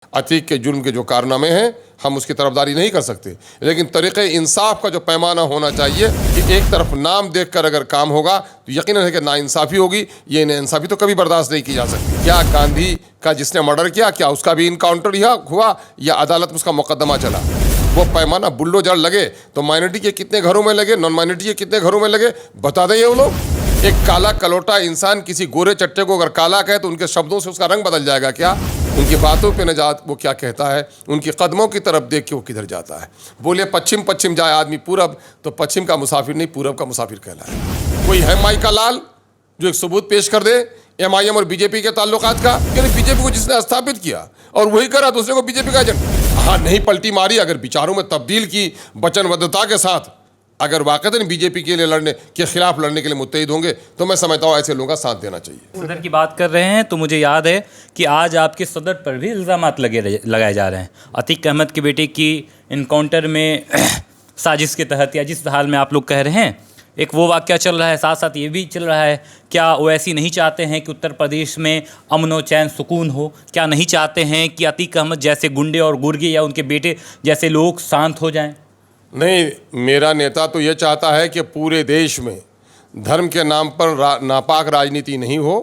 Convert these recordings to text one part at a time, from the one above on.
अतीक के जुर्म के जो कारनामे हैं हम उसकी तरफदारी नहीं कर सकते, लेकिन तरीक़े इंसाफ का जो पैमाना होना चाहिए कि एक तरफ नाम देखकर अगर काम होगा तो यकीनन है कि नाइंसाफ़ी होगी। ये नाइंसाफ़ी तो कभी बर्दाश्त नहीं की जा सकती। क्या गांधी का जिसने मर्डर किया, क्या उसका भी इनकाउंटर हुआ या अदालत में उसका मुकदमा चला? वो पैमाना बुल्डोजर लगे तो माइनॉरिटी के कितने घरों में लगे, नॉन माइनॉरिटी के कितने घरों में लगे, बता दें ये वो लोग। एक काला कलोटा इंसान किसी गोरे चट्टे को अगर काला कहे तो उनके शब्दों से उसका रंग बदल जाएगा क्या? उनकी बातों पे न जा वो क्या कहता है, उनकी कदमों की तरफ देख के वो किधर जाता है। बोले पश्चिम पश्चिम जाए आदमी पूरब, तो पश्चिम का मुसाफिर नहीं पूरब का मुसाफिर कहलाए। कोई है माई का लाल जो एक सबूत पेश कर दे एमआईएम और बीजेपी के ताल्लुकात का? यानी बीजेपी को जिसने स्थापित किया और वही करा दूसरे को बीजेपी का एजेंट। हाँ, नहीं पलटी मारी, अगर विचारों में तब्दील की वचनबद्धता के साथ, अगर वाकई बीजेपी के लिए लड़ने के खिलाफ लड़ने के लिए मुत्तहिद होंगे तो मैं समझता हूँ ऐसे लोगों का साथ देना चाहिए। सदर की बात कर रहे हैं तो मुझे याद है कि आज आपके सदर पर भी इल्ज़ामात लगाए जा रहे हैं। अतीक अहमद के बेटे की इनकाउंटर में साजिश के तहत या जिस हाल में आप लोग कह रहे हैं, एक वो वाक़या चल रहा है, साथ साथ ये भी चल रहा है, क्या ओवैसी नहीं चाहते हैं कि उत्तर प्रदेश में अमन व चैन सुकून हो? क्या नहीं चाहते हैं कि अतीक अहमद जैसे गुंडे और गुर्गे या उनके बेटे जैसे लोग शांत हो जाएं? नहीं, मेरा नेता तो ये चाहता है कि पूरे देश में धर्म के नाम पर नापाक राजनीति नहीं हो,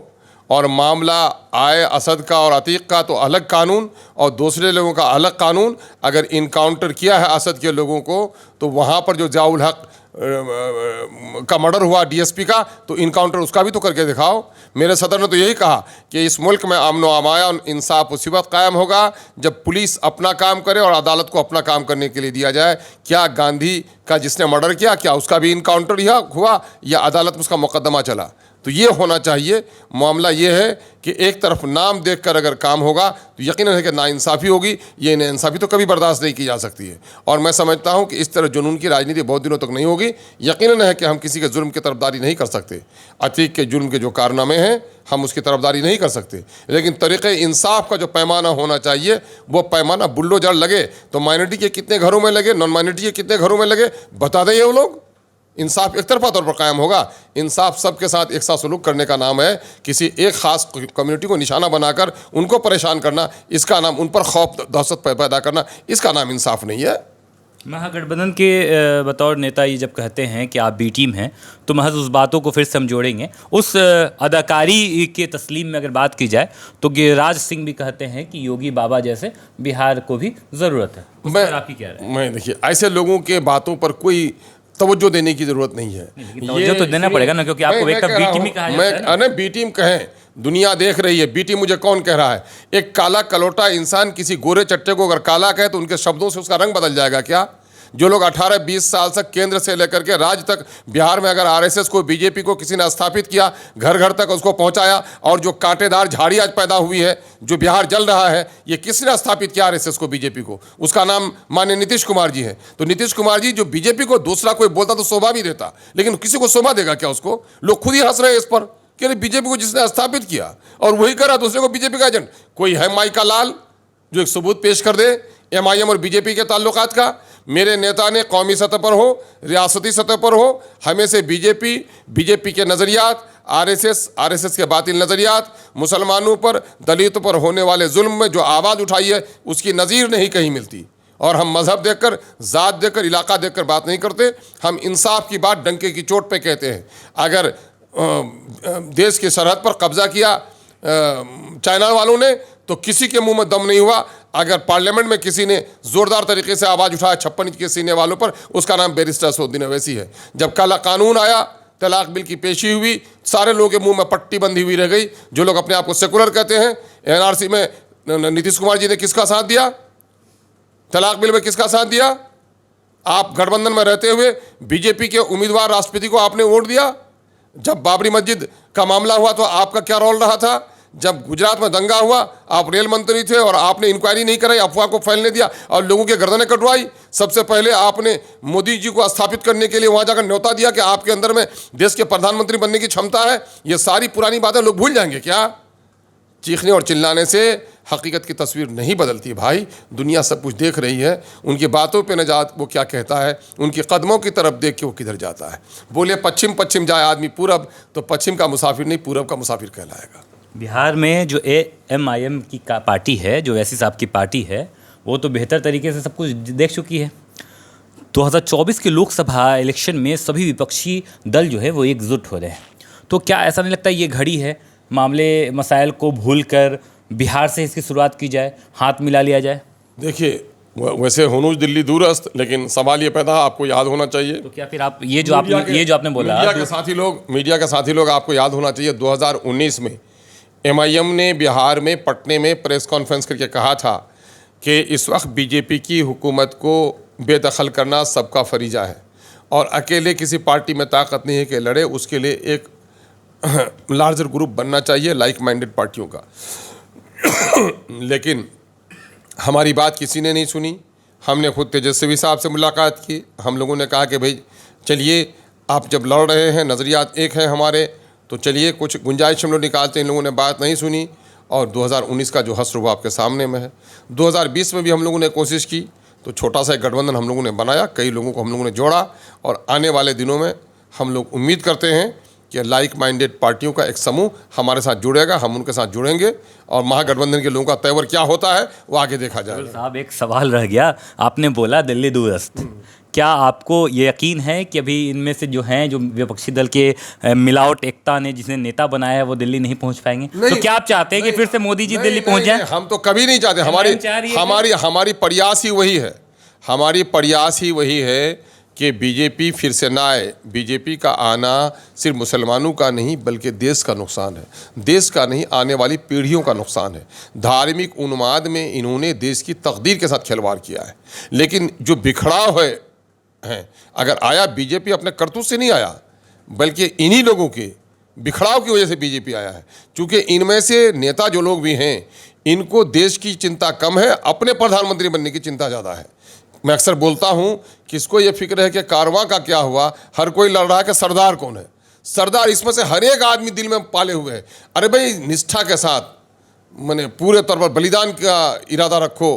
और मामला आए असद का और अतीक का तो अलग कानून और दूसरे लोगों का अलग कानून। अगर इनकाउंटर किया है असद के लोगों को तो वहाँ पर जो ज़ियाउल हक का मर्डर हुआ डीएसपी का, तो इनकाउंटर उसका भी तो करके दिखाओ। मेरे सदर ने तो यही कहा कि इस मुल्क में अमन व अमान इंसाफ उसी वक्त कायम होगा जब पुलिस अपना काम करे और अदालत को अपना काम करने के लिए दिया जाए। क्या गांधी का जिसने मर्डर किया, क्या उसका भी इनकाउंटर हुआ या अदालत में उसका मुकदमा चला? तो ये होना चाहिए। मामला ये है कि एक तरफ नाम देखकर अगर काम होगा तो यकीनन है कि नाइंसाफ़ी होगी। ये नाइंसाफ़ी तो कभी बर्दाश्त नहीं की जा सकती है, और मैं समझता हूँ कि इस तरह जुनून की राजनीति बहुत दिनों तक नहीं होगी। यकीनन है कि हम किसी के जुर्म की तरफदारी नहीं कर सकते। अतीक के जुर्म के जो कारनामे हैं हम उसकी तरफदारी नहीं कर सकते, लेकिन तरीक़े इंसाफ का जो पैमाना होना चाहिए वो पैमाना बुल्डोजर लगे तो माइनॉरिटी के कितने घरों में लगे, नॉन माइनॉरिटी के कितने घरों में लगे, बता दें ये वो लोग। इंसाफ एक तरफा तौर पर कायम होगा। इंसाफ सबके साथ एक साथ सलूक करने का नाम है। किसी एक ख़ास कम्युनिटी को निशाना बनाकर उनको परेशान करना, इसका नाम, उन पर खौफ दहशत पैदा करना, इसका नाम इंसाफ नहीं है। महागठबंधन के बतौर नेता ये जब कहते हैं कि आप बी टीम हैं तो महज उस बातों को फिर से हम जोड़ेंगे। उस अदाकारी के तस्लीम में अगर बात की जाए तो गिरिराज सिंह भी कहते हैं कि योगी बाबा जैसे बिहार को भी ज़रूरत है। आपकी क्या राय? मैं देखिए, ऐसे लोगों के बातों पर कोई तवज्जो देने की ज़रूरत नहीं है। तवज्जो तो देना पड़ेगा ना, क्योंकि आपको एक बी टीम ही कहा जाता है। अरे बी टीम कहें, दुनिया देख रही है। बी टीम मुझे कौन कह रहा है? एक काला कलोटा इंसान किसी गोरे चट्टे को अगर काला कहे तो उनके शब्दों से उसका रंग बदल जाएगा क्या? जो लोग 18-20 साल तक केंद्र से लेकर के राज्य तक बिहार में अगर आरएसएस को, बीजेपी को किसी ने स्थापित किया, घर घर तक उसको पहुंचाया, और जो कांटेदार झाड़ी आज पैदा हुई है, जो बिहार जल रहा है, ये किसने स्थापित किया आरएसएस को, बीजेपी को? उसका नाम माननीय नीतीश कुमार जी है। तो नीतीश कुमार जी जो बीजेपी को दूसरा कोई बोलता तो शोभा भी देता, लेकिन किसी को शोभा देगा क्या उसको? लोग खुद ही हंस रहे हैं इस पर कि बीजेपी को जिसने स्थापित किया और वही करा दूसरे को बीजेपी का एजेंट। कोई है माई का लाल जो एक सबूत पेश कर दे एमआईएम और बीजेपी के ताल्लुकात का? मेरे नेता ने कौमी सतह पर हो, रियासती सतह पर हो, हमें बीजेपी के नज़रियात, आरएसएस के बातिल नज़रियात, मुसलमानों पर, दलितों पर होने वाले जुल्म में जो आवाज़ उठाई है उसकी नज़ीर नहीं कहीं मिलती। और हम मज़हब देखकर, ज़ात देखकर, इलाका देखकर बात नहीं करते। हम इंसाफ की बात डंके की चोट पे कहते हैं। अगर देश की सरहद पर कब्जा किया चाइना वालों ने तो किसी के मुंह में दम नहीं हुआ। अगर पार्लियामेंट में किसी ने ज़ोरदार तरीके से आवाज़ उठाया 56 इंच के सीने वालों पर, उसका नाम बैरिस्टर असदुद्दीन ओवैसी है। जब काला कानून आया, तलाक बिल की पेशी हुई, सारे लोगों के मुंह में पट्टी बंधी हुई रह गई। जो लोग अपने आप को सेकुलर कहते हैं, एनआरसी में नीतीश कुमार जी ने किसका साथ दिया? तलाक बिल में किसका साथ दिया? आप गठबंधन में रहते हुए बीजेपी के उम्मीदवार राष्ट्रपति को आपने वोट दिया। जब बाबरी मस्जिद का मामला हुआ तो आपका क्या रोल रहा था? जब गुजरात में दंगा हुआ आप रेल मंत्री थे और आपने इंक्वायरी नहीं कराई, अफवाह को फैलने दिया और लोगों के गर्दनें कटवाई। सबसे पहले आपने मोदी जी को स्थापित करने के लिए वहाँ जाकर न्योता दिया कि आपके अंदर में देश के प्रधानमंत्री बनने की क्षमता है। ये सारी पुरानी बातें लोग भूल जाएंगे क्या? चीखने और चिल्लाने से हकीकत की तस्वीर नहीं बदलती भाई। दुनिया सब कुछ देख रही है। उनकी बातों पे न जा वो क्या कहता है, उनकी कदमों की तरफ देख के वो किधर जाता है। बोले पश्चिम पश्चिम जाए आदमी पूरब, तो पश्चिम का मुसाफिर नहीं पूरब का मुसाफिर कहलाएगा। बिहार में जो AMIM की पार्टी है, जो वैसी साहब की पार्टी है, वो तो बेहतर तरीके से सब कुछ देख चुकी है। 2024 के लोकसभा इलेक्शन में सभी विपक्षी दल जो है वो एकजुट हो रहे हैं। तो क्या ऐसा नहीं लगता ये घड़ी है मामले मसाइल को भूलकर बिहार से इसकी शुरुआत की जाए, हाथ मिला लिया जाए? देखिए, वैसे होनूज दिल्ली दूरस्थ, लेकिन सवाल ये पैदा आपको याद होना चाहिए। तो क्या फिर आप ये जो आपने बोला, मीडिया के साथी लोग आपको याद होना चाहिए 2019 में MIM ने बिहार में पटने में प्रेस कॉन्फ्रेंस करके कहा था कि इस वक्त बीजेपी की हुकूमत को बेदखल करना सबका फरीजा है और अकेले किसी पार्टी में ताकत नहीं है कि लड़े, उसके लिए एक लार्जर ग्रुप बनना चाहिए लाइक माइंडेड पार्टियों का। लेकिन हमारी बात किसी ने नहीं सुनी। हमने खुद तेजस्वी साहब से मुलाकात की। हम लोगों ने कहा कि भाई चलिए, आप जब लड़ रहे हैं, नज़रियात एक हैं हमारे, तो चलिए कुछ गुंजाइश हम लोग निकालते हैं। इन लोगों ने बात नहीं सुनी और 2019 का जो हश्र वो आपके सामने में है। 2020 में भी हम लोगों ने कोशिश की, तो छोटा सा एक गठबंधन हम लोगों ने बनाया, कई लोगों को हम लोगों ने जोड़ा और आने वाले दिनों में हम लोग उम्मीद करते हैं कि लाइक माइंडेड पार्टियों का एक समूह हमारे साथ जुड़ेगा, हम उनके साथ जुड़ेंगे और महागठबंधन के लोगों का तेवर क्या होता है वो आगे देखा जाएगा। साहब, एक सवाल रह गया, आपने बोला दिल्ली दूरस्थ, क्या आपको ये यकीन है कि अभी इनमें से जो हैं, जो विपक्षी दल के मिलावट एकता ने जिसने नेता बनाया है, वो दिल्ली नहीं पहुंच पाएंगे? तो क्या आप चाहते हैं कि फिर से मोदी जी दिल्ली पहुंच जाए? हम तो कभी नहीं चाहते। हमारी प्रयास ही वही है, हमारी प्रयास ही वही है कि बीजेपी फिर से ना आए। बीजेपी का आना सिर्फ मुसलमानों का नहीं बल्कि देश का नुकसान है, देश का नहीं, आने वाली पीढ़ियों का नुकसान है। धार्मिक उन्माद में इन्होंने देश की तकदीर के साथ खिलवाड़ किया है। लेकिन जो बिखराव है, अगर आया, बीजेपी अपने करतूत से नहीं आया बल्कि इन्हीं लोगों के बिखराव की वजह से बीजेपी आया है। क्योंकि इनमें से नेता जो लोग भी हैं, इनको देश की चिंता कम है, अपने प्रधानमंत्री बनने की चिंता ज़्यादा है। मैं अक्सर बोलता हूं, किसको ये फिक्र है कि कारवां का क्या हुआ, हर कोई लड़ रहा है कि सरदार कौन है। सरदार इसमें से हर एक आदमी दिल में पाले हुए है। अरे भाई, निष्ठा के साथ माने पूरे तौर पर बलिदान का इरादा रखो,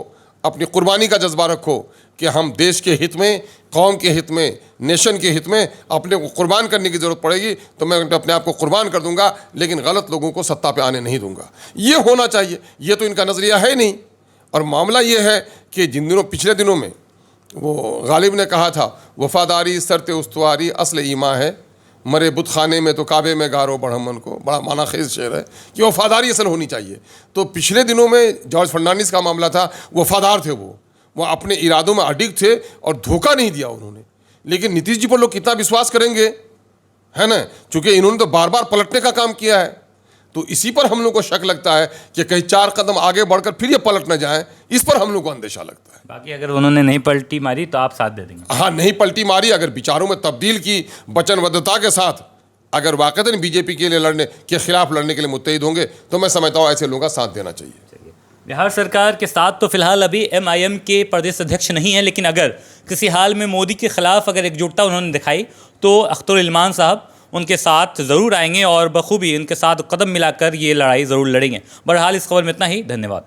अपनी कुर्बानी का जज्बा रखो कि हम देश के हित में, कौम के हित में, नेशन के हित में अपने को कुर्बान करने की ज़रूरत पड़ेगी तो मैं अपने आप को कुर्बान कर दूंगा, लेकिन गलत लोगों को सत्ता पे आने नहीं दूंगा। ये होना चाहिए। ये तो इनका नज़रिया है नहीं। और मामला ये है कि जिन दिनों, पिछले दिनों में वो गालिब ने कहा था, वफादारी सरते उस्तवारी असल ईमा है, मरे बुत खाने में तो काबे में गारो बढ़मन को। बड़ा मानाखेज शेर है कि वफादारी असल होनी चाहिए। तो पिछले दिनों में जॉर्ज फर्नांडिस का मामला था, वफादार थे, वो अपने इरादों में अडिग थे और धोखा नहीं दिया उन्होंने। लेकिन नीतीश जी पर लोग कितना विश्वास करेंगे, है ना, क्योंकि इन्होंने तो बार बार पलटने का काम किया है। तो इसी पर हम लोग को शक लगता है कि कहीं 4 कदम आगे बढ़कर फिर ये पलट न जाए, इस पर हम लोग को अंदेशा लगता है। बाकी अगर उन्होंने नहीं पलटी मारी तो आप साथ दे देंगे? हाँ, नहीं पलटी मारी, अगर विचारों में तब्दील की, वचनबद्धता के साथ अगर वाकई बीजेपी के लिए लड़ने के खिलाफ लड़ने के लिए मुत्तहिद होंगे, तो मैं समझता हूँ ऐसे लोगों का साथ देना चाहिए। बिहार सरकार के साथ तो फिलहाल अभी MIM के प्रदेश अध्यक्ष नहीं है, लेकिन अगर किसी हाल में मोदी के खिलाफ अगर एकजुटता उन्होंने दिखाई तो अख्तर इल्मान साहब उनके साथ ज़रूर आएंगे और बखूबी उनके साथ कदम मिलाकर ये लड़ाई ज़रूर लड़ेंगे। बहरहाल इस खबर में इतना ही। धन्यवाद।